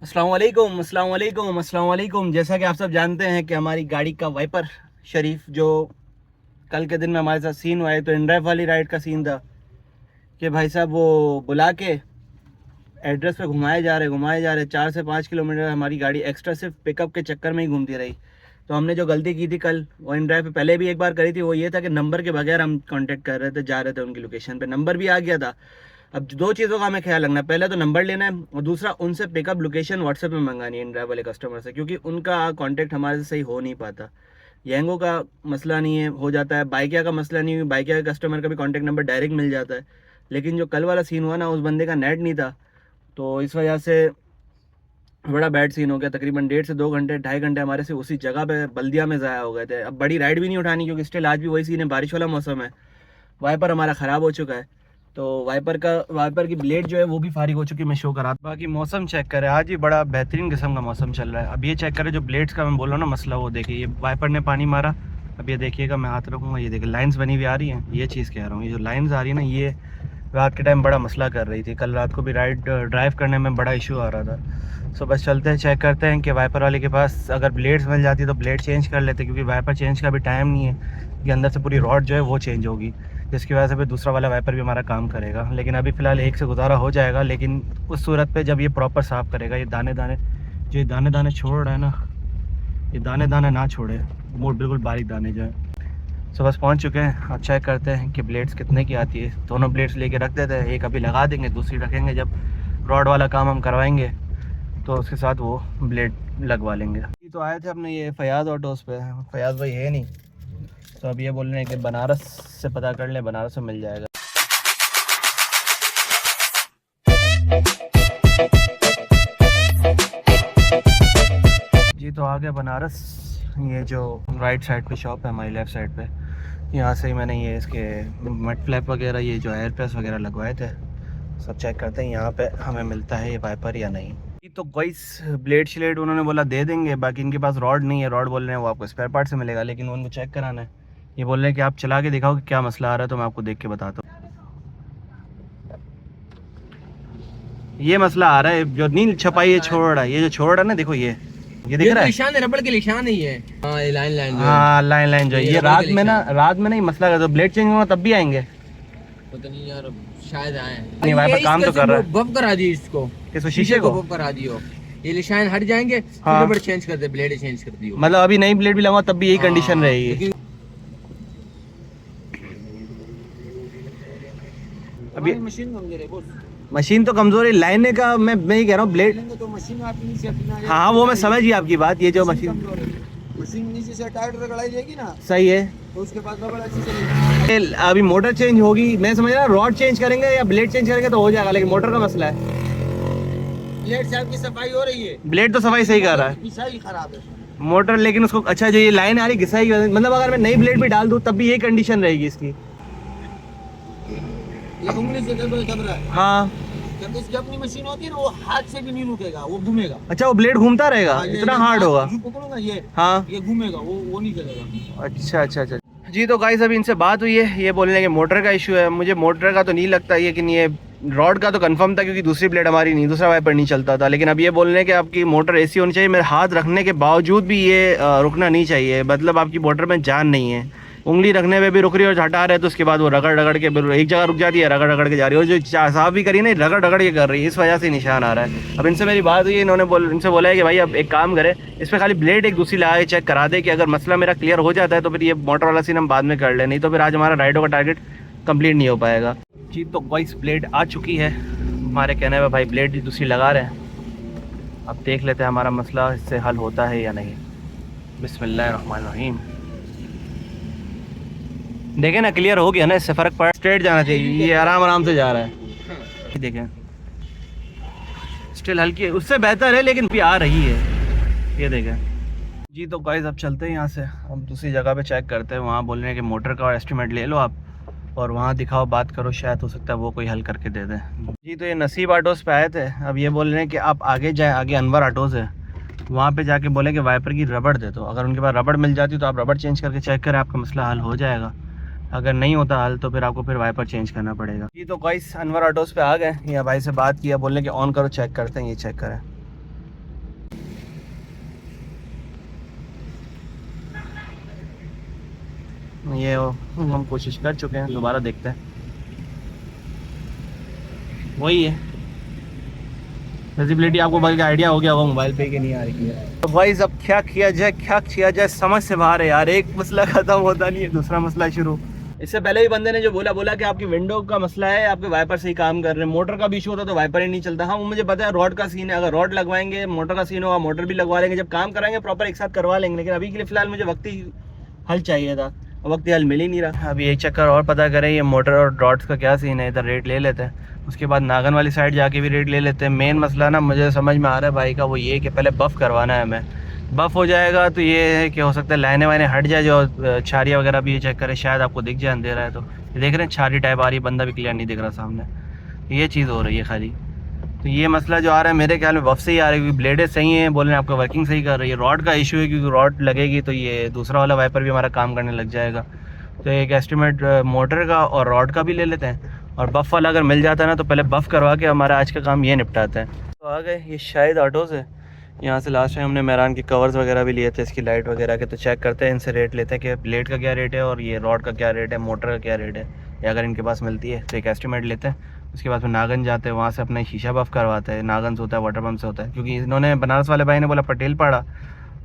अस्सलाम वालेकुम। जैसा कि आप सब जानते हैं कि हमारी गाड़ी का वाइपर शरीफ जो कल के दिन में हमारे साथ सीन हुआ है, तो इनड्राइव वाली राइड का सीन था कि भाई साहब वो बुला के एड्रेस पे घुमाए जा रहे 4 से 5 किलोमीटर हमारी गाड़ी एक्स्ट्रा सिर्फ पिकअप के चक्कर में ही घूमती रही। तो हमने जो गलती की थी कल वो इनड्राइव पे पहले भी एक बार करी थी, वो ये था कि नंबर के बगैर हम कांटेक्ट कर रहे थे, जा रहे थे उनकी लोकेशन पे, नंबर भी आ गया था। अब दो चीज़ों का हमें ख्याल रखना है, पहले तो नंबर लेना है और दूसरा उनसे पिकअप लोकेशन व्हाट्सएप में मंगानी है इनड्राइव वाले कस्टमर से, क्योंकि उनका कांटेक्ट हमारे से सही हो नहीं पाता। येंगो का मसला नहीं है, हो जाता है, बाइकिया का मसला नहीं है, बाइकिया के कस्टमर का भी कांटेक्ट नंबर डायरेक्ट मिल जाता है। लेकिन जो कल वाला सीन हुआ ना, उस बंदे का नेट नहीं था, तो इस वजह से बड़ा बैड सीन हो गया। तकरीबन 1.5 से 2 घंटे 2.5 घंटे हमारे से उसी जगह पे बल्दिया में ज़ाया हो गए थे। अब बड़ी राइड भी नहीं उठानी क्योंकि स्टिल आज भी वही सीन है, बारिश वाला मौसम है, वाइपर हमारा ख़राब हो चुका है। तो वाइपर की ब्लेड जो है वो भी फारिग हो चुकी है, मैं शो करा। बाकी मौसम चेक करें, आज ही बड़ा बेहतरीन किस्म का मौसम चल रहा है। अब ये चेक करें जो ब्लेड्स का मैं बोल रहा हूँ ना मसला, वो देखिए ये वाइपर ने पानी मारा। अब ये देखिएगा, मैं हाथ रखूँगा, ये देखिए लाइंस बनी हुई आ रही हैं, ये चीज़ कह रहा हूँ, ये जो लाइंस आ रही है ना, ये रात के टाइम बड़ा मसला कर रही थी। कल रात को भी ड्राइव करने में बड़ा इशू आ रहा था। सो बस चलते हैं, चेक करते हैं कि वाइपर वाले के पास अगर ब्लेड्स मिल जाती तो ब्लेड चेंज कर लेते, क्योंकि वाइपर चेंज का भी टाइम नहीं है कि अंदर से पूरी रॉड जो है वो चेंज होगी, जिसकी वजह से फिर दूसरा वाला वाइपर भी हमारा काम करेगा। लेकिन अभी फ़िलहाल एक से गुजारा हो जाएगा, लेकिन उस सूरत पे जब ये प्रॉपर साफ़ करेगा। ये दाने दाने जो ये दाने दाने छोड़ रहा है ना, ये दाने दाने ना छोड़े, मोड़ बिल्कुल बारीक दाने जो है। सो बस पहुंच चुके हैं। अब चेक करते हैं कि ब्लेड्स कितने की आती है। दोनों ब्लेड्स लेके रख देते हैं, एक अभी लगा देंगे, दूसरी रखेंगे जब रॉड वाला काम हम करवाएंगे तो उसके साथ वो ब्लेड लगवा लेंगे। तो आए थे अपने ये फयाज़ ऑटोज़ पे, फयाज़ भाई है नहीं, तो अब ये बोल रहे हैं कि बनारस से पता कर लें, बनारस में मिल जाएगा। जी तो आ गया बनारस। ये जो राइट साइड पे शॉप है हमारी, लेफ़्ट साइड पे, यहाँ से ही मैंने ये इसके मड फ्लैप वगैरह, ये जो एयर प्रेस वगैरह लगवाए थे, सब चेक करते हैं यहाँ पे हमें मिलता है ये वाइपर या नहीं। तो गाइस ब्लेड श्लेड उन्होंने बोला दे देंगे, बाकी इनके पास रॉड नहीं है, रॉड बोल रहे हैं वो आपको स्पेयर पार्ट से मिलेगा, लेकिन उनको चेक कराना है। ये बोल रहे हैं कि आप चला के दिखाओ कि क्या मसला आ रहा है, तो मैं आपको देख के बताता हूँ। ये मसला आ रहा है, जो नील छपाई है छोड़ रहा है, ये जो छोड़ रहा है ना, देखो ये दिख रहा है, निशान है, रबड़ के निशान ही है। हाँ लाइन लाइन जो ये रात में नहीं मसला कर, तो ब्लेड चेंज होगा तब भी आएंगे, पता नहीं यार, शायद आए नहीं वाइपर काम तो कर रहा है। बब करा दी इसको, इसको शीशे को बब करा दियो, ये निशान हट जाएंगे। हाँ। रबड़ चेंज कर दे, ब्लेड चेंज कर दियो, मतलब अभी नई ब्लेड भी लगाओ तब भी यही कंडीशन रहेगी। अभी मशीन तो कमजोर है, लाइने का मैं ही कह रहा हूँ, ब्लेड तो मशीन आपकी नीचे अपना, हाँ वो मैं समझ गई आपकी बात। ये जो मशीन नीचे से टायर रगड़ाई जाएगी ना, सही है, तो उसके बाद रबड़ अच्छी चलेगी। अभी मोटर चेंज होगी, मैं समझ रहा रॉड चेंज करेंगे या ब्लेड चेंज करेंगे तो हो जाएगा, लेकिन मोटर का मसला है। ब्लेड से आपकी सफाई हो रही है, ब्लेड तो सफाई सही कर रहा है, घिसाई खराब है मोटर, लेकिन उसको अच्छा जो ये लाइन आ रही घिसाई, मतलब अगर मैं नई ब्लेड भी डाल दूँ तब भी यही कंडीशन रहेगी इसकी। ये उंगली से दब रहा है। हाँ जब इसकी अपनी मशीन होती है ना, वो हाथ से भी नहीं रुकेगा, वो घूमेगा। अच्छा, वो ब्लेड घूमता रहेगा, इतना हार्ड होगा। पकड़ूंगा ये, हाँ ये घूमेगा, वो नहीं चलेगा। अच्छा। जी तो गाइस अभी इनसे बात हुई है, ये बोलने कि मोटर का इशू है। मुझे मोटर का तो नहीं लगता, लेकिन ये रॉड का तो कंफर्म था, क्योंकि दूसरी ब्लेड हमारी नहीं, दूसरा वाइपर नहीं चलता था। लेकिन अब ये बोल रहे हैं कि आपकी मोटर ऐसी होनी चाहिए, मेरे हाथ रखने के बावजूद भी ये रुकना नहीं चाहिए, मतलब आपकी मोटर में जान नहीं है, उंगली रखने पे भी रुक रही है और हटा रहे तो उसके बाद वो रगड़ रगड़ के एक जगह रुक जाती है, रगड़ रगड़ के जा रही है, और जो साफ भी करी ना रगड़ रगड़ के कर रही है, इस वजह से निशान आ रहा है। अब इनसे मेरी बात हुई, इनसे बोला है कि भाई अब एक काम करें, इस पर खाली ब्लेड एक दूसरी लगा के चेक करा दे, कि अगर मसला मेरा क्लियर हो जाता है तो फिर ये मोटर वाला सीन हम बाद में कर लें, नहीं तो फिर आज हमारा राइडों का टारगेट कंप्लीट नहीं हो पाएगा। जी तो गाइस ब्लेड आ चुकी है, हमारे कहने में भाई ब्लेड दूसरी लगा रहे हैं। अब देख लेते हैं हमारा मसला इससे हल होता है या नहीं। बिस्मिल्लाहिर्रहमानिर्रहीम। देखें ना, क्लियर हो गया ना, इससे फ़र्क पड़ा, स्ट्रेट जाना चाहिए, ये आराम से जा रहा है। देखें स्टिल हल्की है, उससे बेहतर है लेकिन भी आ रही है, ये देखें। जी तो गाइस अब चलते हैं यहाँ से, हम दूसरी जगह पे चेक करते हैं। वहाँ बोल रहे हैं कि मोटर का एस्टिमेट ले लो आप और वहाँ दिखाओ, बात करो, शायद हो सकता है वो कोई हल करके दे दें। जी तो ये नसीब ऑटोज़ पे आए थे, अब ये बोल रहे हैं कि आप आगे जाएँ, आगे अनवर ऑटोज़ है, वहाँ पे जाके बोले कि वाइपर की रबड़ दे दो। अगर उनके पास रबड़ मिल जाती तो आप रबड़ चेंज करके चेक करें, आपका मसला हल हो जाएगा। अगर नहीं होता हल तो फिर आपको फिर वाइपर चेंज करना पड़ेगा। ये तो गाइस अनवर ऑटोज़ पे आ गए, यहाँ भाई से बात किया, बोलने कि ऑन करो चेक करते हैं, ये चेक करें। ये हम कोशिश कर चुके हैं, दोबारा देखते हैं। वही है विजिबिलिटी, आपको बल्कि आइडिया हो गया होगा मोबाइल पे कि नहीं आ रही है। तो भाई अब क्या किया जाए समझ से बाहर है यार। एक मसला ख़त्म होता नहीं है, दूसरा मसला शुरू। इससे पहले भी बंदे ने जो बोला कि आपकी विंडो का मसला है, आपके वाइपर से ही काम कर रहे हैं, मोटर का भी इशू होता तो वाइपर ही नहीं चलता। हाँ वो मुझे पता है, रॉड का सीन है, अगर रॉड लगवाएंगे मोटर का सीन होगा, मोटर भी लगवा लेंगे, जब काम कराएंगे प्रॉपर एक साथ करवा लेंगे। लेकिन अभी के लिए फिलहाल मुझे वक्ती हल चाहिए था, वक्ती हल मिल ही नहीं रहा। अभी एक चक्कर और पता करें ये मोटर और रॉड्स का क्या सीन है, इधर रेट ले लेते हैं, उसके बाद नागन वाली साइड जाके भी रेट ले लेते हैं। मेन मसला ना मुझे समझ में आ रहा है भाई का, वो ये कि पहले बफ़ करवाना है हमें। बफ़ हो जाएगा तो ये है कि हो सकता है लाइनें वाइनें हट जाए, जो छारियाँ वगैरह भी ये चेक करें, शायद आपको दिख जाए अंधेरा है तो। ये देख रहे हैं छारी टाइप आ रही है, बंदा भी क्लियर नहीं दिख रहा सामने, ये चीज़ हो रही है खाली। तो ये मसला जो आ रहा है मेरे ख्याल में बफ़ से ही आ रहा है, क्योंकि ब्लेडें सही हैं, बोल रहे हैं आपका वर्किंग सही कर रही है। रॉड का इशू है, क्योंकि रॉड लगेगी तो ये दूसरा वाला वाइपर भी हमारा काम करने लग जाएगा। तो एक एस्टिमेट मोटर का और रॉड का भी ले लेते हैं, और बफ़ वाला अगर मिल जाता है ना तो पहले बफ़ करवा के हमारा आज का काम ये निपटाते हैं। तो आ गए, ये शायद ऑटोज़ है। यहाँ से लास्ट टाइम हमने मेहरान के कवर्स वगैरह भी लिए थे, इसकी लाइट वगैरह के। तो चेक करते हैं, इनसे रेट लेते हैं कि ब्लेड का क्या रेट है और ये रॉड का क्या रेट है, मोटर का क्या रेट है, या अगर इनके पास मिलती है तो एक एस्टिमेट लेते हैं। उसके बाद फिर नागन जाते हैं, वहाँ से अपना शीशा बफ़ करवाते हैं। नागन से होता है, वाटर पम्प से होता है, क्योंकि इन्होंने बनारस वाले भाई ने बोला पटेल पाड़ा,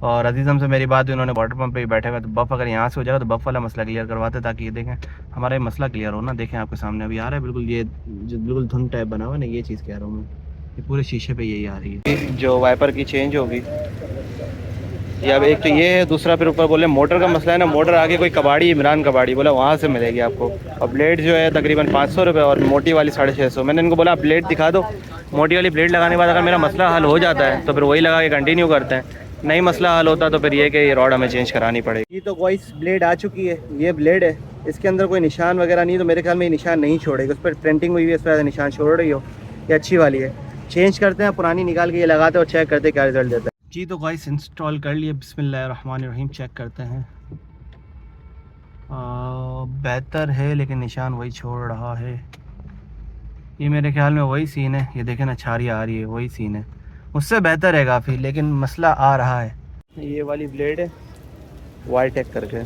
और अजीज़म से मेरी बात हुई, उन्होंने वाटर पम्प पे ही बैठे हुए। तो बफ़ अगर यहाँ से हो जाएगा तो बफ़ वाला मसला क्लियर करवाते, ताकि ये देखें हमारा ये मसला क्लियर हो ना। देखें आपके सामने अभी आ रहा है बिल्कुल, ये जो बिल्कुल धुंध टाइप बना हुआ है ना, ये चीज़ कह रहा हूँ मैं, ये पूरे शीशे पे यही आ रही है। जो वाइपर की चेंज होगी ये, अब एक तो ये है, दूसरा फिर ऊपर बोले मोटर का मसला है ना। मोटर आगे कोई कबाड़ी, इमरान कबाड़ी बोला, वहाँ से मिलेगी आपको। और ब्लेड जो है तकरीबन 500 रुपये, और मोटी वाली 650। मैंने इनको बोला ब्लेड दिखा दो, मोटी वाली ब्लेड लगाने के बाद अगर मेरा मसला हल हो जाता है तो फिर वही लगा के कंटिन्यू करते हैं, नहीं मसला हल होता तो फिर ये कि ये रॉड हमें चेंज करानी पड़ेगी। ये तो वॉइस ब्लेड आ चुकी है, ये ब्लेड है, इसके अंदर कोई निशान वगैरह नहीं, तो मेरे ख्याल में ये निशान नहीं छोड़ेगी। उस पर प्रिंटिंग हुई है, इस पर निशान छोड़ रही हो, ये अच्छी वाली है। चेंज करते हैं, पुरानी निकाल के ये लगाते हैं और चेक करते हैं क्या रिजल्ट देता है। जी तो गाइस इंस्टॉल कर लिए, बिस्मिल्लाहिर्रहमानिर्रहीम। चेक करते हैं, बेहतर है लेकिन निशान वही छोड़ रहा है। ये मेरे ख्याल में वही सीन है, ये देखें ना छारी आ रही है, वही सीन है। उससे बेहतर है काफ़ी, लेकिन मसला आ रहा है। ये वाली ब्लेड है वाई टेक करके,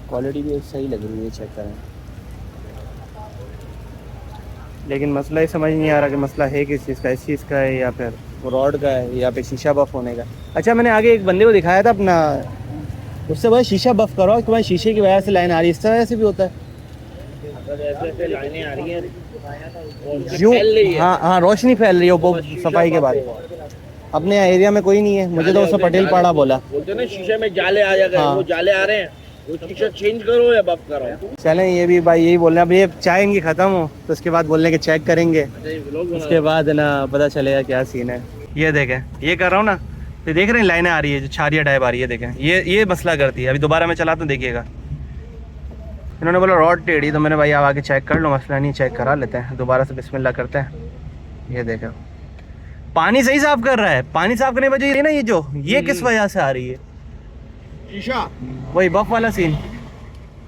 क्वालिटी भी सही लग रही है, चेक करें। लेकिन मसला ही समझ नहीं आ रहा कि मसला है किस चीज़ का, इस चीज़ का है या फिर रॉड का है या फिर शीशा बफ़ होने का। अच्छा मैंने आगे एक बंदे को दिखाया था अपना, उससे भाई शीशा बफ़ करो, तुम्हारे शीशे की वजह से लाइन आ रही है, इस तरह से भी होता है। ऐसे लाइनें आ रही हैं यूँ, हाँ रोशनी फैल रही है वो सफाई के बाद। अपने एरिया में कोई नहीं है, मुझे तो उससे पटेल पाड़ा बोला। बोलते ना शीशे में जाले आ जाएगा, वो जाले आ रहे हैं, वो शीशा चेंज करो या बफ करो। चलें, ये भी भाई यही बोल रहे हैं। अब ये चाय इनकी ख़त्म हो तो उसके बाद बोलने के चेक करेंगे, उसके बाद ना पता चलेगा क्या सीन है। ये देखें, ये कर रहा हूँ ना, ये देख रहे हैं लाइनें आ रही है जो छारिया टाइप आ रही है, देखें ये मसला करती है। अभी दोबारा मैं चलाता हूँ, देखिएगा। इन्होंने बोला रॉड टेढ़ी, तो मैंने भाई आप आके चेक कर लो, मसला नहीं, चेक करा लेते हैं। दोबारा से बिस्मिल्लाह करते हैं। ये देखें पानी सही साफ कर रहा है, पानी साफ करने की वजह ये ना, ये किस वजह से आ रही है शीशा, वही बफ वाला सीन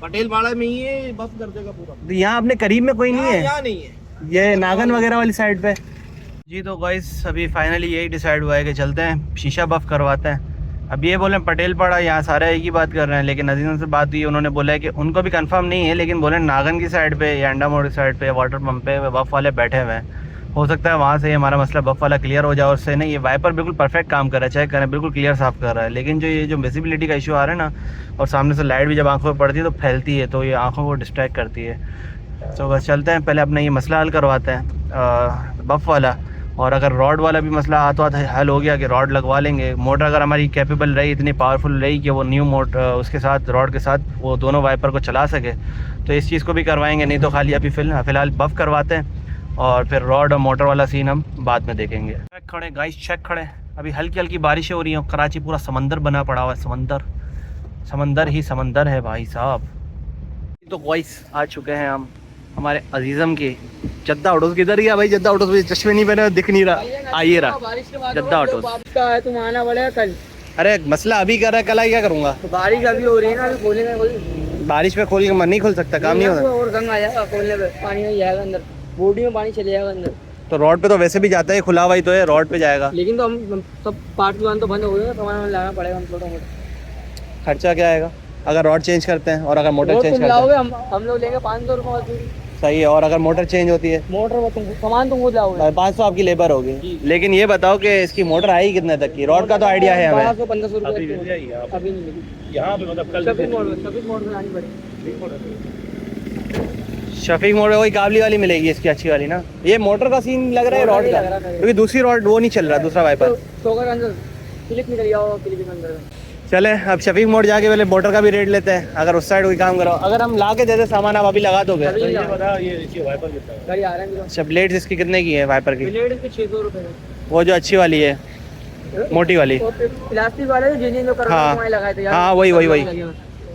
पटेल वाला में ही है, बफ कर देगा पूरा। तो यहाँ अपने करीब में कोई नहीं है, यहाँ नहीं है, ये नागन वगैरह वाली साइड पे। जी तो गाइस अभी फाइनली यही डिसाइड हुआ है कि चलते हैं शीशा बफ करवाते हैं। अब ये बोले पटेल पाड़ा, यहाँ सारे एक ही बात कर रहे हैं, लेकिन अजीज़ों से बात हुई, उन्होंने बोला है कि उनको भी कंफर्म नहीं है, लेकिन बोले नागन की साइड पे या अंडा मोड़ की साइड पे वाटर पंप पे बफ वाले बैठे हुए हैं। हो सकता है वहाँ से हमारा मसला बफ वाला क्लियर हो जाए, और उससे नहीं, ये वाइपर बिल्कुल परफेक्ट काम कर रहा है, चेक करें बिल्कुल क्लियर साफ कर रहा है। लेकिन जो विजिबिलिटी का इशू आ रहा है ना, और सामने से लाइट भी जब आँखों पर पड़ती है तो फैलती है, तो ये आँखों को डिस्ट्रैक्ट करती है। तो बस चलते हैं, पहले अपना ये मसला हल करवाते हैं बफ वाला, और अगर रॉड वाला भी मसला हाथों हाथ हल हो गया कि रॉड लगवा लेंगे, मोटर अगर हमारी कैपेबल रही, इतनी पावरफुल रही कि वो न्यू मोटर उसके साथ रॉड के साथ वो दोनों वाइपर को चला सके, तो इस चीज़ को भी करवाएंगे। नहीं तो खाली अभी फ़िलहाल बफ़ करवाते हैं, और फिर रॉड और मोटर वाला सीन हम बाद में देखेंगे। चेक खड़े गाइस, चेक खड़े। अभी हल्की हल्की बारिशें हो रही हैं, कराची पूरा समंदर बना पड़ा हुआ है, समंदर ही समंदर है भाई साहब। तो गाइस आ चुके हैं हम हमारे अजीज़म की जद्दा ऑटोस। किधर गया भाई जद्दा ऑटोस? में चश्मे नहीं पहने, दिख नहीं रहा। आइए रहा जद्दा ऑटोस का है, तुम आना पड़ेगा कल। अरे मसला अभी कर रहा है, कल आई क्या करूँगा? तो बारिश अभी हो रही है ना, अभी खोलेंगे। बारिश में खोल के मन नहीं खोल सकता, काम नहीं होता। और गंगा आ जाएगा खोलने पे, पानी में जाएगा अंदर, बॉडी में पानी चले जाएगा अंदर। तो रोड पे तो वैसे भी जाता है, खुला हुआ ही तो है, रोड पे जाएगा। लेकिन तो हम सब पार्ट दुकान तो बंद हो गई, सामान लाना पड़ेगा हम थोड़ा मोटा। खर्चा क्या आएगा? अगर रॉड चेंज करते हैं और अगर मोटर वो चेंज तुम करते लाओगे, हैं? हम लोग लेंगे 500 रुपये मजदूरी। सही है। और अगर मोटर चेंज होती है? मोटर वो तुम सामान तुम खुद लाओगे। 500 आपकी लेबर होगी। लेकिन ये बताओ कि इसकी मोटर आई कितने तक की? रॉड का तो आइडिया है हमें। 1200-1500 रुपये अभी नहीं मिली यहाँ पे मतलब कल शफीक मोड़ में आनी पड़ेगी। शफीक मोड़ में वही काबली वाली मिलेगी इसकी अच्छी वाली ना। ये मोटर का सीन लग रहा है रॉड का, क्योंकि दूसरी रॉड वो नहीं चल रहा, दूसरा वाइपर। तो अगर अंदर क्लिप निकल गया हो, क्लिप के अंदर चले अब शफीक मोड़ जाके पहले मोटर का भी रेट लेते हैं। अगर उस साइड कोई काम करो, अगर हम ला के देते सामान आप अभी लगा दोगे? अभी ये बता, ये देखिए वाइपर कितना है? गाड़ी आ रहा है। अच्छा, ब्लेड्स इसकी कितने की है वाइपर की? ब्लेड इसके 600 रुपये है। वो जो अच्छी वाली है, मोटी वाली? प्लास्टिक वाले जिन्हें जो हाँ। लगाए थे यार, हाँ वही वही वही।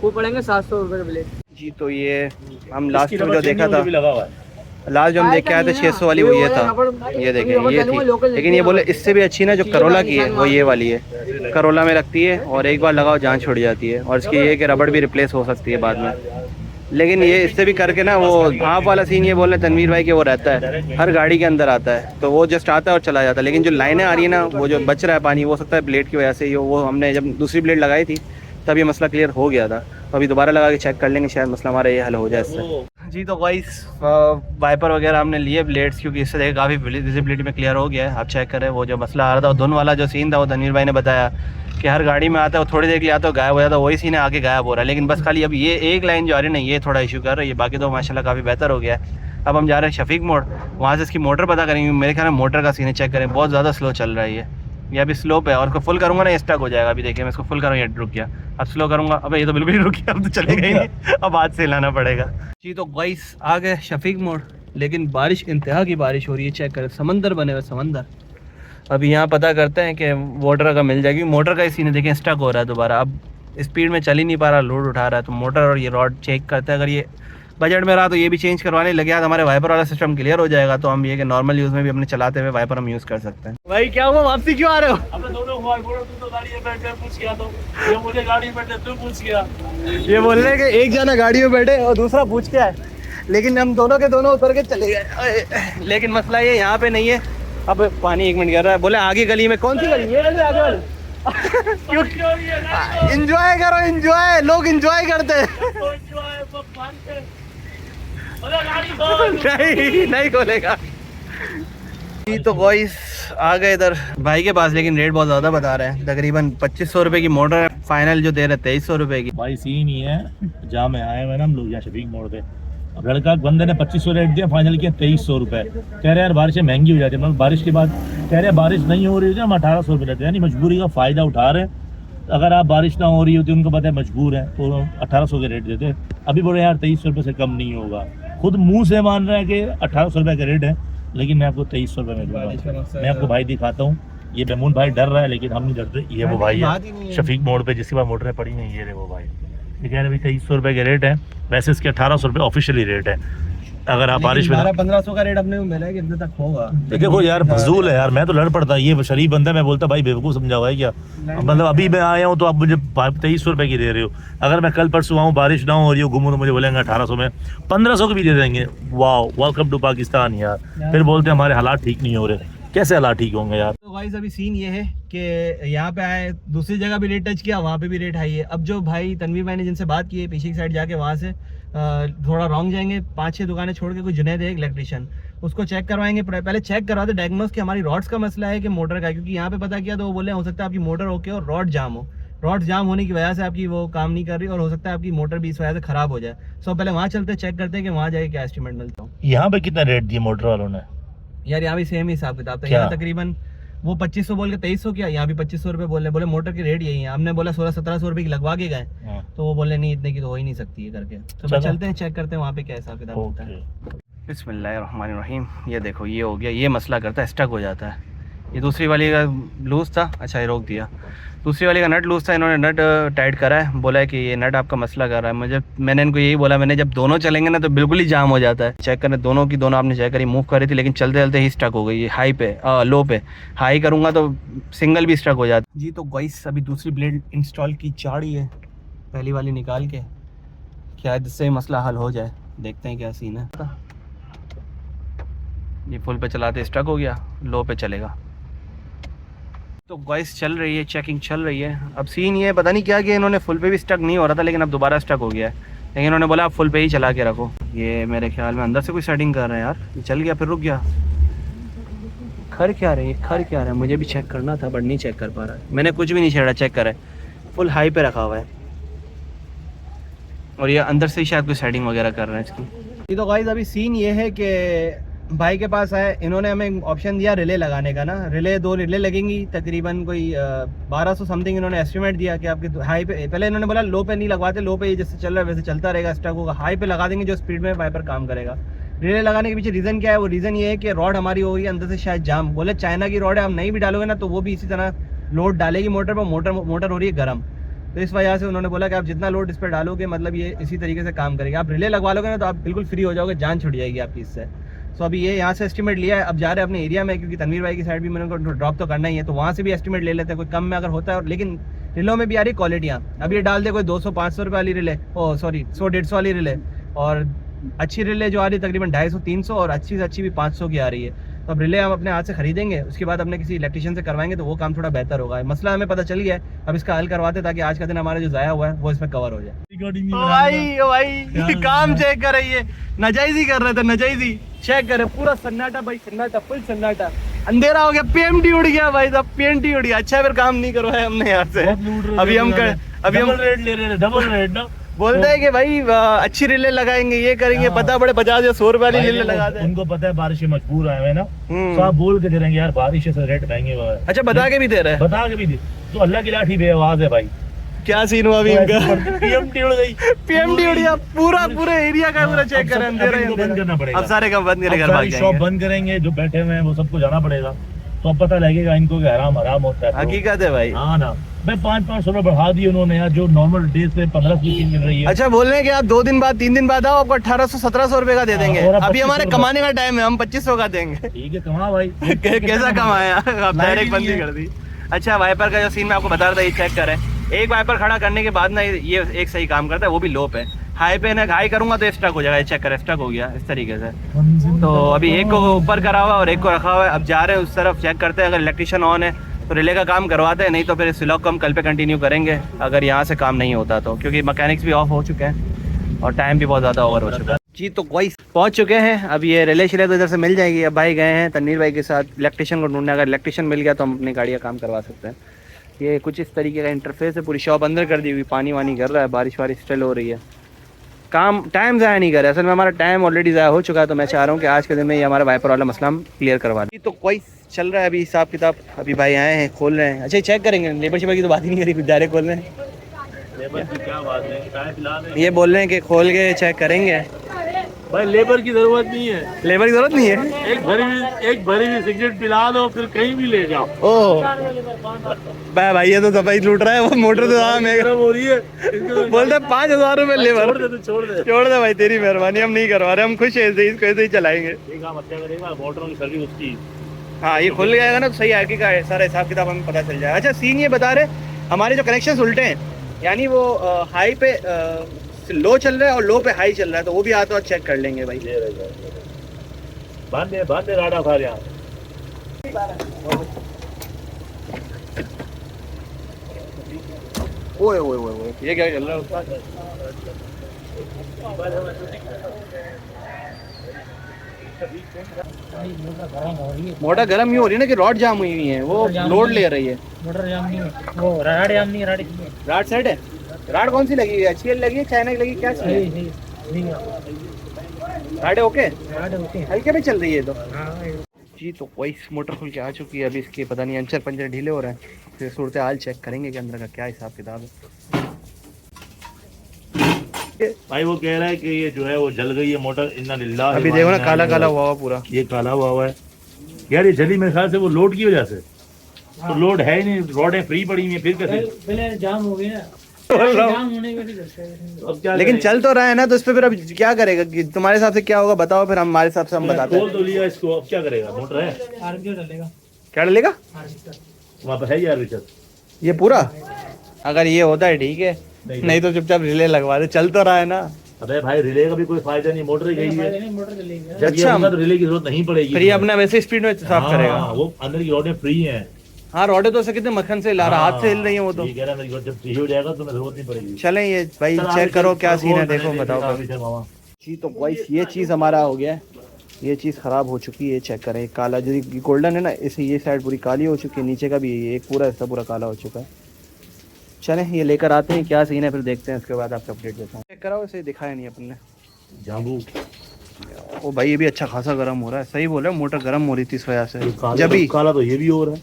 वो पड़ेंगे 700 रुपये ब्लेड जी। तो ये हम लास्ट में जो देखा था, भी लगा हुआ है। लास्ट जो हम देख के आए थे 600 वाली वो ये था। ये देखें ये थी, लेकिन ये बोले इससे भी अच्छी ना जो करोला की है वो ये वाली है। करोला में लगती है और एक बार लगाओ जान छुड़ जाती है, और इसकी ये कि रबड़ भी रिप्लेस हो सकती है बाद में। लेकिन ये इससे भी करके ना वो भाप वाला सीन ये बोल रहे तनवीर भाई के वो रहता है, हर गाड़ी के अंदर आता है, तो वो जस्ट आता है और चला जाता है। लेकिन जो लाइनें आ रही है ना, वो जो बच रहा है पानी, वो हो सकता है ब्लेड की वजह से ही हो। वो हमने जब दूसरी ब्लेड लगाई थी तब ये मसला क्लियर हो गया था, तो अभी दोबारा लगा के चेक कर लेंगे, शायद मसला हमारा ये हल हो जाए इससे। जी तो गाइस वाइपर वगैरह हमने लिए ब्लेड्स, क्योंकि इससे देखा काफ़ी विजिबिलिटी में क्लियर हो गया है। आप चेक करें, वो जो मसला आ रहा था धुन वाला जो सीन था, वो तनवीर भाई ने बताया कि हर गाड़ी में आता है, वो थोड़ी देर के लिए आता है गायब हो जाता है, वही सीन है आगे गायब हो रहा है। लेकिन बस खाली अब ये एक लाइन जो आ रही है ना, ये थोड़ा इशू कर रही है, बाकी तो माशाल्लाह काफ़ी बेहतर हो गया है। अब हम जा रहे हैं शफीक मोड़, वहाँ से इसकी मोटर पता करेंगे। मेरे ख्याल में मोटर का सीन है, चेक करें, बहुत ज़्यादा स्लो चल रहा है ये अभी स्लो पे है, और उसको फुल करूँगा ना स्टक हो जाएगा। अभी देखिए मैं इसको फुल करूँ, ये रुक गया। अब स्लो करूँगा, अब ये तो बिल्कुल ही रुक गया, अब तो चलेगा ही नहीं, अब हाथ से हिलाना पड़ेगा। जी तो गाइस आ गए शफीक मोड़, लेकिन बारिश इंतहा की बारिश हो रही है। चेक करें, समंदर बने हुए समंदर। अभी यहाँ पता करते हैं कि मोटर का मिल जाएगी। मोटर का ही सीन है, देखें स्टक हो रहा है दोबारा, अब स्पीड में चल ही नहीं पा रहा, लोड उठा रहा है। तो मोटर और ये रॉड चेक करते हैं, अगर ये बजट में रहा तो ये भी चेंज करवाने लगे, आज हमारे वाइपर वाला सिस्टम क्लियर हो जाएगा, तो हम ये कि नॉर्मल यूज़ में भी अपने चलाते हुए वाइपर हम यूज़ कर सकते हैं। भाई क्या हुआ, वापसी क्यों आ रहे हो? अब दोनों तू तो गाड़ी में बैठ कर पूछ गया, तो ये मुझे गाड़ी में बैठे तू पूछ गया। ये बोल रहे हैं कि एक जना गाड़ी में बैठे और दूसरा पूछ के आए, लेकिन हम दोनों के दोनों उतर के चले गए। लेकिन मसला ये यहाँ पे नहीं है। अब पानी 1 मिनट गिर रहा है, बोले आगे गली में, कौन सी गली है आगे वाली? इंजॉय करो, इंजॉय, लोग इंजॉय करते हैं। नहीं खोलेगा। तो बॉयज आ गए इधर भाई के पास, लेकिन रेट बहुत ज़्यादा बता रहे हैं। तकरीबन 2500 रुपये की मोटर है, फाइनल जो दे रहे हैं 2300 रुपये की। भाई सीन ही है, जहाँ में आए हुए ना हम लोग, यहाँ शफीक मोड़ पे, अब लड़का बंदे ने 2500 रेट दिया, फाइनल किया 2300 रुपये। कह रहे यार बारिशें महंगी हो जाती है, मतलब बारिश के बाद कह रहे बारिश नहीं हो रही है, हम 1800 रुपये लेते हैं, यानी मजबूरी का फ़ायदा उठा रहे हैं। अगर आप बारिश ना हो रही होती, उनको पता है मजबूर है, तो 1800 के रेट देते हैं। अभी बोले यार 2300 रुपये से कम नहीं होगा, खुद मुंह से मान रहे हैं कि 1800 रुपये का रेट है, लेकिन मैं आपको 2300 रुपये में दूंगा। मैं आपको भाई दिखाता हूँ, ये मेमून भाई डर रहा है, लेकिन हम नहीं डरते। ये वो भाई है शफीक मोड़ पे जिसके पास मोटरें पड़ी हैं, ये रहे वो भाई। ये कह रहे भाई 2300 रुपये के रेट है, वैसे इसके 1800 रुपये ऑफिशियली रेट है। अगर आप बारिश में 1500 का रेट अपने को मिला है, कितने तक होगा? देखो यार फजूल है यार, मैं तो लड़ पड़ता, ये शरीफ बंदा, मैं बोलता भाई बेवकूफ़ समझा हुआ है क्या? मतलब अभी मैं आया हूँ तो आप मुझे 2300 रुपये की दे रहे हो, अगर मैं कल परसों आऊँ बारिश ना हो और ये घूमूँ तो मुझे बोलेंगे 1800 में, 1500 की भी दे देंगे। वाह, वेलकम टू पाकिस्तान यार। फिर बोलते हैं हमारे हालात ठीक नहीं हो रहे, कैसे हालात ठीक होंगे यार? तो गाइस अभी सीन ये है कि यहाँ पे आए, दूसरी जगह भी रेट टच किया, वहाँ पे भी रेट हाई है। अब जो भाई तनवीर भाई ने जिनसे बात की है, पीछे की साइड जाके वहाँ से थोड़ा रॉन्ग जाएंगे, 5-6 दुकानें छोड़ के, कोई जुनैद है इलेक्ट्रिशियन, उसको चेक करवाएंगे। पहले चेक करवाते डायग्नोस कि हमारी रॉड्स का मसला है कि मोटर का, क्योंकि यहाँ पे पता किया तो वो बोले हो सकता है आपकी मोटर ओके और रॉड जाम हो, रॉड जाम होने की वजह से आपकी वो काम नहीं कर रही, और हो सकता है आपकी मोटर भी इस वजह से खराब हो जाए। सो पहले वहाँ चलते चेक करते हैं कि वहाँ जाके क्या एस्टिमेट मिलता हूँ। यहाँ पे कितना रेट दिया मोटर वालों ने? यार यहाँ भी सेम ही हिसाब किताब था, यहाँ तकरीबन वो 2500 बोल के 2300 किया, यहाँ भी 2500 रुपये बोले मोटर की रेट यही है। हमने बोला 1600-1700 रुपये की लगवा के गए, तो वो बोले नहीं इतने की तो हो ही नहीं सकती है करके। तो चलते हैं चेक करते हैं वहाँ पे क्या हिसाब किताब होता है। बिस्मिल्लाहिर्रहमानिर्रहीम। ये देखो ये हो गया, ये मसला करता है, स्टक हो जाता है। ये दूसरी वाली का लूज़ था, अच्छा ये रोक दिया। दूसरी वाली का नट लूज़ था, इन्होंने नट टाइट करा है, बोला है कि ये नट आपका मसला कर रहा है। मैंने इनको यही बोला, मैंने जब दोनों चलेंगे ना तो बिल्कुल ही जाम हो जाता है। चेक करें दोनों की, दोनों आपने चेक करी, मूव करी थी, लेकिन चलते चलते ही स्टक हो गई। ये हाई पे लो पे हाई करूँगा तो सिंगल भी स्टक हो जाता। जी तो गाइस अभी दूसरी ब्लेड इंस्टॉल की चाड़ी है, पहली वाली निकाल के, क्या इससे मसला हल हो जाए, देखते हैं क्या सीन है। ये फुल पे चलाते स्टक हो गया, लो पे चलेगा। तो गॉइस चल रही है, चेकिंग चल रही है। अब सीन ये पता नहीं क्या कि इन्होंने फुल पे भी स्टक नहीं हो रहा था, लेकिन अब दोबारा स्टक हो गया है। लेकिन इन्होंने बोला आप फुल पे ही चला के रखो। ये मेरे ख्याल में अंदर से कोई सेटिंग कर रहे हैं यार। ये चल गया फिर रुक गया। खर क्या रहे हैं मुझे भी चेक करना था बट नहीं चेक कर पा रहा है। मैंने कुछ भी नहीं छेड़ा, चेक करा है, फुल हाई पे रखा हुआ है। और ये अंदर से ही शायद कोई सेटिंग वगैरह कर रहे हैं इसकी। तो गाइस अभी सीन ये है कि भाई के पास आए, इन्होंने हमें ऑप्शन दिया रिले लगाने का ना। रिले 2 रिले लगेंगी तकरीबन कोई 1200 समथिंग इन्होंने एस्टिमेट दिया कि आपके हाई पे। पहले इन्होंने बोला लो पे नहीं लगवाते, लो पे जैसे चल रहा है वैसे चलता रहेगा, स्टक होगा। हाई पे लगा देंगे जो स्पीड में वाइपर काम करेगा। रिले लगाने के पीछे रीज़न क्या है? वो रीज़न ये है कि रॉड हमारी हो गई अंदर से शायद जाम। बोले चाइना की रॉड है, हम नहीं भी डालोगे ना तो वो भी इसी तरह लोड डालेगी मोटर पर। मोटर हो रही है गर्म, तो इस वजह से उन्होंने बोला कि आप जितना लोड इस पर डालोगे मतलब ये इसी तरीके से काम करेगा। आप रिले लगवा लोगे ना तो आप बिल्कुल फ्री हो जाओगे, जान छुट जाएगी आपकी इससे। सो अभी ये यहाँ से एस्टिमेट लिया है, अब जा रहे हैं अपने एरिया में, क्योंकि तनवीर भाई की साइड भी मैंने उनको ड्रॉप तो करना ही है, तो वहाँ से भी एस्टिमेट ले लेते हैं कोई कम में अगर होता है। लेकिन रिलों में भी आ रही क्वालिटियाँ। अब ये डाल दे कोई 200-500 रुपये वाली रिले, 100-150 वाली रिले, और अच्छी रिले जो आ रही है तकरीबन 250-300, और अच्छी से अच्छी भी 500 की आ रही है। तो अब रिले हम अपने हाथ से खरीदेंगे, उसके बाद अपने किसी इलेक्ट्रिशियन से करवाएंगे तो वो काम थोड़ा बेहतर होगा। मसला हमें पता चल गया है, अब इसका हल करवाते ताकि आज का दिन हमारा जो ज़ाया हुआ है वो इसमें कवर हो जाए। ओ भाई काम चेक कर रही है, नाजायजी कर रहे थे, नाजायजी चेक करे। पूरा सन्नाटा भाई, सन्नाटा, फुल सन्नाटा, अंधेरा हो गया, पीएमटी उड़ गया भाई साहब, पीएमटी उड़ गया। अच्छा फिर काम नहीं करवाया हमने यहाँ से। अभी हम रेट ले रहे हैं, डबल रेट ना। बोलते हैं कि भाई अच्छी रिले लगाएंगे, ये करेंगे, पता पड़े 50 या 100 रुपए वाली रिले लगा दे। उनको पता है बारिश में मजबूर आए हैं ना, तो आप बोल के दे देंगे यार बारिश से रेट महंगे हुए हैं। अच्छा बता के भी दे रहे हैं? बता के भी दे तो अल्लाह की लाठी बेआवाज है भाई। क्या सीन हुआ अभी इनका? पीएमटी उड़ गई, पीएमटी उड़ गया, पूरे एरिया का पूरा चेक करें। बंद करना पड़ेगा, अब सारे काम बंद करेंगे, घर भाग शॉप जाएंगे। बंद करेंगे, जो बैठे हुए हैं वो सबको जाना पड़ेगा, तो अब पता लगेगा इनको कि हराम हराम होता है। हकीकत है भाई। हाँ ना, मैं 500 रुपए बढ़ा दिए उन्होंने यार, जो नॉर्मल डेज पे 1500 की मिल रही है। अच्छा बोल रहे हैं कि आप 2 दिन बाद 3 दिन बाद आओ, आपको 1800-1700 रुपए का दे देंगे। अभी हमारे कमाने का टाइम है, हम 2500 का देंगे। ठीक है कमा भाई। कैसा कमाया आप? डायरेक्ट बंदी कर दी। अच्छा वाइपर का जो सीन मैं आपको बता रहा था, ये चेक करें। एक वाइपर खड़ा करने के बाद ना ये एक सही काम करता है, वो भी लो पे। हाई पे ना हाई करूंगा तो स्टक हो जाएगा। चेक करें, स्टक हो गया इस तरीके से। तो अभी एक को ऊपर करा हुआ और एक को रखा हुआ है। अब जा रहे हैं उस तरफ, चेक करते हैं, अगर इलेक्ट्रिशियन ऑन है तो रिले का काम करवाते हैं, नहीं तो फिर इस व्लॉग को हम कल पे कंटिन्यू करेंगे अगर यहाँ से काम नहीं होता तो, क्योंकि मैकेनिक्स भी ऑफ हो चुके हैं और टाइम भी बहुत ज़्यादा ओवर हो चुका है जी। तो वही पहुँच चुके हैं, अब ये रिले शिले तो इधर से मिल जाएगी। अब भाई गए हैं तनवीर भाई के साथ इलेक्ट्रिशियन को ढूंढने, अगर इलेक्ट्रिशियन मिल गया तो हम अपनी गाड़ी का काम करवा सकते हैं। ये कुछ इस तरीके का इंटरफेस है, पूरी शॉप अंदर कर दी हुई, पानी वानी कर रहा है, बारिश वारिश स्टिल हो रही है, काम टाइम ज़ाया नहीं कर रहा है। असल में हमारा टाइम ऑलरेडी ज़ाया हो चुका है, तो मैं चाह रहा हूँ कि आज के दिन में ये हमारा वाइपर वाला मसला हम क्लियर करवा दें। तो कोई चल रहा है अभी हिसाब किताब, अभी भाई आए हैं, खोल रहे हैं। अच्छा चेक करेंगे, लेबर शेबर की तो बात ही नहीं करी, कुछ डायरेक्ट खोल रहे हैं। लेबर की क्या बात है, ये बोल रहे हैं कि खोल के चेक करेंगे। भाई लेबर की जरूरत नहीं है, लेबर की जरूरत नहीं है। एक भरी हुई सिगरेट पिला दो, फिर कहीं भी ले जाओ। ओह भाई ये तो सफाई लूट रहा है, वो मोटर तो हो रही है। बोलते 5000 रुपए लेबर। छोड़ दे भाई तेरी मेहरबानी, हम नहीं करवा रहे, हम खुश है इसको ऐसे ही चलाएंगे। मोटरों की सर्विस उसकी। हाँ ये खुल जाएगा ना तो सही आगे का सारा हिसाब किताब हमें पता चल जाएगा। अच्छा सीन ये बता रहे, हमारे जो कनेक्शन उल्टे हैं, यानी वो हाई पे लो चल रहा है और लो पे हाई चल रहा है, तो वो भी आता है, चेक कर लेंगे भाई। बांधे राडा फार यहाँ। ओए ओए ओए ये क्या चल रहा है? मोटर गर्म ही हो रही है ना, कि रॉड जाम हुई हुई है, वो लोड ले रही है। मोटर जाम नहीं है, वो राड जाम नहीं है, राड सेट है। राड कौन सी लगी है? HCL लगी है, चाइना की लगी, क्या चाहिए? राड ओके, हल्के में चल रही है तो जी। तो वही मोटर खुल के आ चुकी है, अभी इसके पता नहीं अंचर पंचर ढीले हो रहे हैं, फिर सूरत हाल चेक करेंगे कि अंदर का क्या हिसाब किताब है। भाई वो कह रहा है कि ये जो है वो जल गई है मोटर, इन्ना लिल्लाह। अभी देखो ना काला काला हुआ पूरा, ये काला हुआ है यार, ये जली मेरे ख्याल से वो लोड की वजह से। तो लोड है ही नहीं, रोडें फ्री पड़ी हुई है, फिर कैसे? पहले जाम हो गया, जाम होने की वजह से। अब क्या लेकिन चल तो रहा है ना, तो इस पे फिर अब क्या करेगा कि तुम्हारे हिसाब से क्या होगा बताओ, फिर हमारे हिसाब से हम बताते हैं। खोल तो लिया इसको, अब क्या करेगा? मोटर है, आर्बिटर डालेगा। क्या डालेगा? वहाँ पर है यार विचर ये पूरा, अगर ये होता है ठीक है, नहीं तो चुपचाप रिले लगवा दे, चल तो रहा है ना। अबे भाई रिले का भी कोई फायदा नहीं, मोटर गई है। मोटर चलेगी। जब ये होगा तो रिले की जरूरत नहीं पड़ेगी। फिर ये अपना वैसे स्पीड में साफ करेगा। वो अंदर की रोडें फ्री हैं, हाँ रोडे तो ऐसे कितने मक्खन से ला रहा, हाथ से हिल रही है वो तो। ये कह रहा मेरी जब चाहिए हो जाएगा तो मैं जरूरत नहीं पड़ेगी। चलें ये भाई चेक करो क्या सीन है, देखो बताओ जी। तो भाई ये चीज़ हमारा हो गया है, ये चीज़ ख़राब हो चुकी है, चेक करें। काला जो गोल्डन है ना, इसे ये साइड पूरी काली हो चुकी है, नीचे का भी एक पूरा हिस्सा पूरा काला हो चुका है। चलें ये लेकर आते हैं क्या सीन है, फिर देखते हैं, उसके बाद आपको अपडेट देता हूँ। चेक कराओ, इसे दिखाया नहीं अपन ने। जांबू ओ भाई ये भी अच्छा खासा गर्म हो रहा है, सही बोल रहे हो, मोटर गर्म हो रही थी इस वजह से। जब भी काला तो ये भी हो रहा है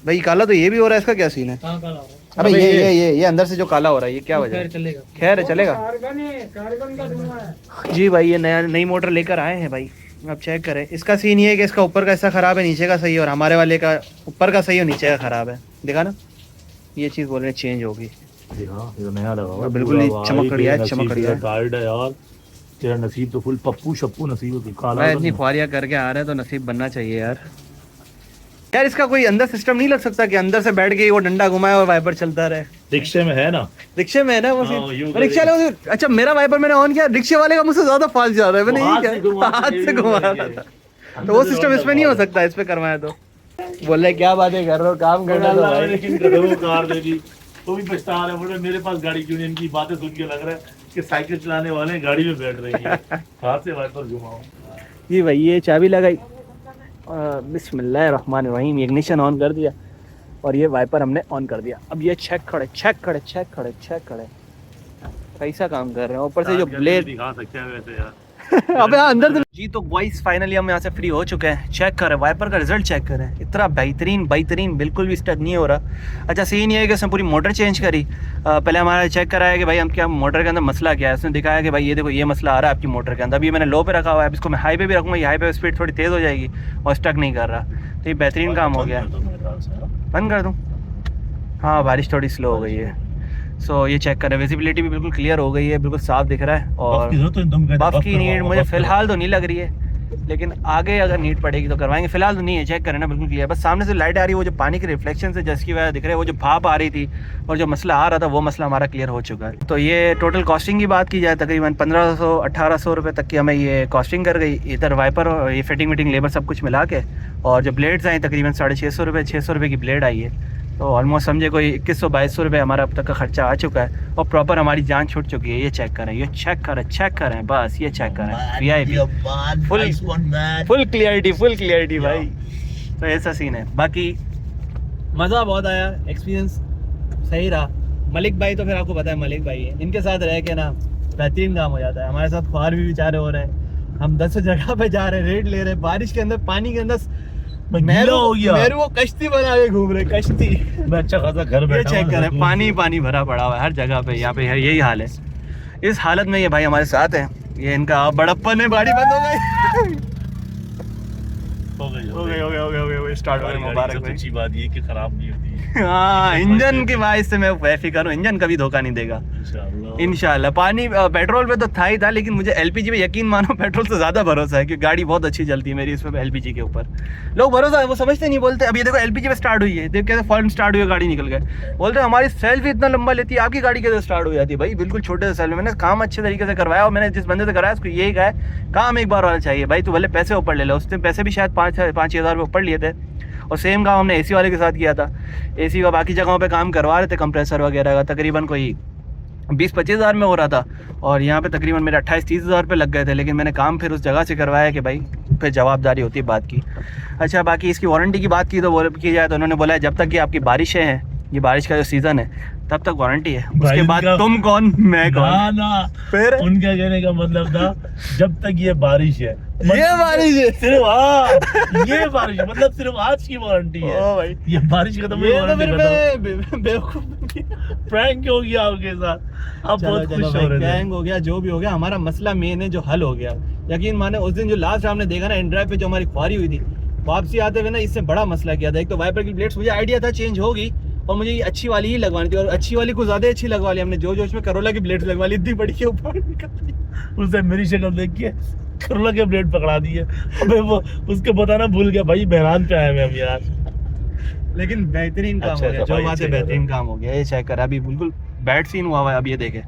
भाई, काला तो ये भी हो रहा है, इसका क्या सीन है? कहाँ काला हो? अबे ये अंदर से जो काला हो रहा है, ये क्या वजह है? चलेगा। खैर है, चलेगा कार्बन का धुआं है। जी भाई। ये नई मोटर लेकर आए हैं भाई, अब चेक करें। इसका सीन ये है कि इसका ऊपर का हिस्सा ख़राब है, नीचे का सही है, और हमारे वाले का ऊपर का सही है, नीचे का ख़राब है। देखा ना, ये चीज़ बोल रहे हैं चेंज होगी। हाँ, ये तो नया लगा हुआ है, बिल्कुल पूरा नहीं, भाई, चमक रही है, तेरा चमक रही है। नसीब टाइट है यार, तेरा नसीब तो फुल पप्पू शप्पू नसीब है, काला मैं तो इतनी नहीं। ख्वारियाँ करके आ रहे हैं तो नसीब बनना चाहिए यार। यार इसका कोई अंदर सिस्टम नहीं लग सकता कि अंदर से बैठ के वो डंडा घुमाए और वाइपर चलता रहे? रिक्शे में है ना, रिक्शे में है ना वो हाँ, सीन? यूं रिक्शे वाले अच्छा, मेरा वाइपर मैंने ऑन किया, रिक्शे वाले का मुझसे ज्यादा फास्ट जा रहा है। मैंने वो यही हाथ से क्या हाथ से घुमा रहा था, तो वो सिस्टम इसमें नहीं हो सकता, इस पे करवाया तो। बोल रहे क्या बातें कर रहे हो, काम करना तो भाई। लेकिन गधों कार दे दी तो भी पछता रहे, बोले मेरे पास गाड़ी क्यों नहीं। इनकी बातें सुन के लग रहा है कि साइकिल चलाने वाले गाड़ी में बैठ रहे हैं, हाथ से वाइपर घुमाओ। जी भाई ये चाबी लगाई, बिस्मिल्लाहिर्रहमानिर्रहीम, इग्निशन ऑन कर दिया और ये वाइपर हमने ऑन कर दिया। अब ये चेक खड़े कैसा काम कर रहे हैं, ऊपर से जो ब्लेड दिखा सकते हैं वैसे यार। अबे हाँ अंदर जी। तो वॉइस फाइनली हम यहाँ से फ्री हो चुके हैं। चेक करें वाइपर का रिजल्ट, चेक करें, इतना बेहतरीन बिल्कुल भी स्टक नहीं हो रहा। अच्छा सीन ये है कि उसने पूरी मोटर चेंज करी। पहले हमारा चेक कराया कि भाई हम क्या मोटर के अंदर मसला क्या है। उसने दिखाया कि भाई ये देखो ये मसला आ रहा है आपकी मोटर के अंदर। अभी ये मैंने लो पे रखा हुआ है, अब इसको मैं हाई पे भी रखूँगा, ये हाई पे स्पीड थोड़ी तेज़ हो जाएगी और स्टक नहीं कर रहा। तो ये बेहतरीन काम हो गया। बंद कर दूँ? हाँ बारिश थोड़ी स्लो हो गई है। सो ये चेक करें, विजिबिलिटी भी बिल्कुल क्लियर हो गई है, बिल्कुल साफ दिख रहा है। और बफ की नीड मुझे फ़िलहाल तो नहीं लग रही है, लेकिन आगे अगर नीड पड़ेगी तो करवाएंगे। फिलहाल तो नहीं है, चेक करें ना बिल्कुल क्लियर। बस सामने से लाइट आ रही है, वो जो पानी के रिफ्लेक्शन से जिसकी वजह दिख रहा है, वो जो भाप आ रही थी और जो मसला आ रहा था वो मसला हमारा क्लियर हो चुका है। तो ये टोटल कॉस्टिंग की बात की जाए तकरीबन 1500-1800 रुपये तक की हमें ये कॉस्टिंग कर गई। इधर वाइपर और ये फिटिंग विटिंग लेबर सब कुछ मिला के, और जो ब्लेड्स आई तकरीबन 650 रुपये 600 रुपये की ब्लेड आई है। तो ऑलमोस्ट समझे कोई 2100-2200 रुपये हमारा अब तक का खर्चा आ चुका है और प्रॉपर हमारी जान छूट चुकी है। ये चेक करें बस, ये चेक करें VIP फुल क्लियरिटी भाई। तो ऐसा सीन है। बाकी मज़ा बहुत आया, एक्सपीरियंस सही रहा। मलिक भाई तो फिर आपको पता है मलिक भाई है, इनके साथ रह के ना बेहतरीन काम हो जाता है। हमारे साथ ख्वार भी बेचारे हो रहे हैं, हम 10 जगह पे जा रहे हैं, रेट ले रहे हैं, बारिश के अंदर पानी के अंदर गीला हो गया। मेरे वो कश्ती बना के घूम रहे, कश्ती। मैं अच्छा खासा घर ये बैठा चेक करें, पानी भरा पड़ा हुआ है हर जगह पे, यहाँ पे यही हाल है। इस हालत में ये भाई हमारे साथ है, ये इनका बड़प्पन है। गाड़ी बंद हो गई स्टार्ट हो गई। मुबारक भाई। अच्छी बात ये कि खराब नहीं होती है। हाँ इंजन की बात से मैं बेफिक्र हूँ, इंजन कभी धोखा नहीं देगा इंशाल्लाह। पानी पेट्रोल पे तो था ही था, लेकिन मुझे LPG पे यकीन मानो पेट्रोल से ज़्यादा भरोसा है, क्योंकि गाड़ी बहुत अच्छी चलती है मेरी इस पे LPG के ऊपर। लोग भरोसा वो समझते नहीं, बोलते अब ये देखो LPG पे स्टार्ट हुई है, देख कैसे फॉरन स्टार्ट हुई, गाड़ी निकल गए। बोलते हमारी सेल्फ इतना लंबा लेती है, आपकी गाड़ी कैसे स्टार्ट हो जाती है? भाई बिल्कुल छोटे से सेल्फ। मैंने काम अच्छे तरीके से करवाया और मैंने जिस बंदे से कराया उसको यही कहा है काम एक बार वाला चाहिए भाई, तू भले पैसे ऊपर ले लो। उसने पैसे भी शायद 5-6 हज़ार रुपये ऊपर लिए थे, और सेम काम हमने AC वाले के साथ किया था। AC का बाकी जगहों पे काम करवा रहे थे, कंप्रेसर वगैरह का, तकरीबन कोई 20-25 हज़ार में हो रहा था, और यहाँ पे तकरीबन मेरे 28-30 हज़ार रुपये लग गए थे। लेकिन मैंने काम फिर उस जगह से करवाया कि भाई फिर जवाबदारी होती है बात की। अच्छा बाकी इसकी वारंटी की बात की तो की जाए तो उन्होंने बोला है जब तक कि आपकी बारिशें हैं, ये बारिश का जो सीज़न है तब तक वारंटी है, उसके बाद तुम कौन मैं कौन। ना फिर उनका कहने का मतलब था जब तक ये बारिश है, ये बारिश है सिर्फ हाँ ये बारिश मतलब सिर्फ आज की वारंटी है। ओ भाई ये बारिश खत्म हुई, ये तो फिर वारंटी मैं बेवकूफ प्रैंक हो गया आपके साथ। आप बहुत खुश हो रहे थे। गैंग हो गया, जो भी हो गया, हमारा मसला मेन है जो हल हो गया। यकीन माने उस दिन जो लास्ट हमने देखा ना इन ड्राइव पे, जो हमारी ख्वारी हुई थी वापसी आते हुए ना, इससे बड़ा मसला किया था। एक तो वाइपर की प्लेट्स, मुझे आइडिया था चेंज होगी और मुझे ये अच्छी वाली ही लगवानी थी, और अच्छी वाली को ज्यादा अच्छी लगवा ली हमने। जोश में करोला की प्लेट्स लगवा ली, इतनी बड़ी के ऊपर उसने मेरी शक्ल देख के करोला के ब्लेड पकड़ा दिए। अबे वो उसको बताना भूल गया भाई, बहरान पे आए हुए हम यार। लेकिन बेहतरीन काम अच्छा, हो गया, अच्छा, जो बात है अच्छा, बेहतरीन काम हो गया। ये चेक कर, अभी बिल्कुल बैड सीन हुआ हुआ है। अब ये देखे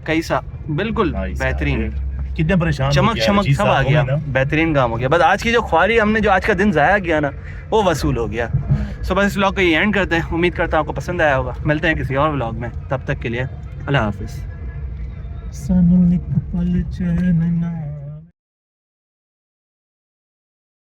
कैसा बिल्कुल बेहतरीन, कितने परेशान चमक सब आ गया, बेहतरीन काम हो गया। बस आज की जो ख्वारी हमने, जो आज का दिन जाया गया ना, वो वसूल हो गया। सो बस इस व्लॉग को ये एंड करते हैं। उम्मीद करता हूँ आपको पसंद आया होगा। मिलते हैं किसी और व्लॉग में, तब तक के लिए अल्लाह हाफिज़।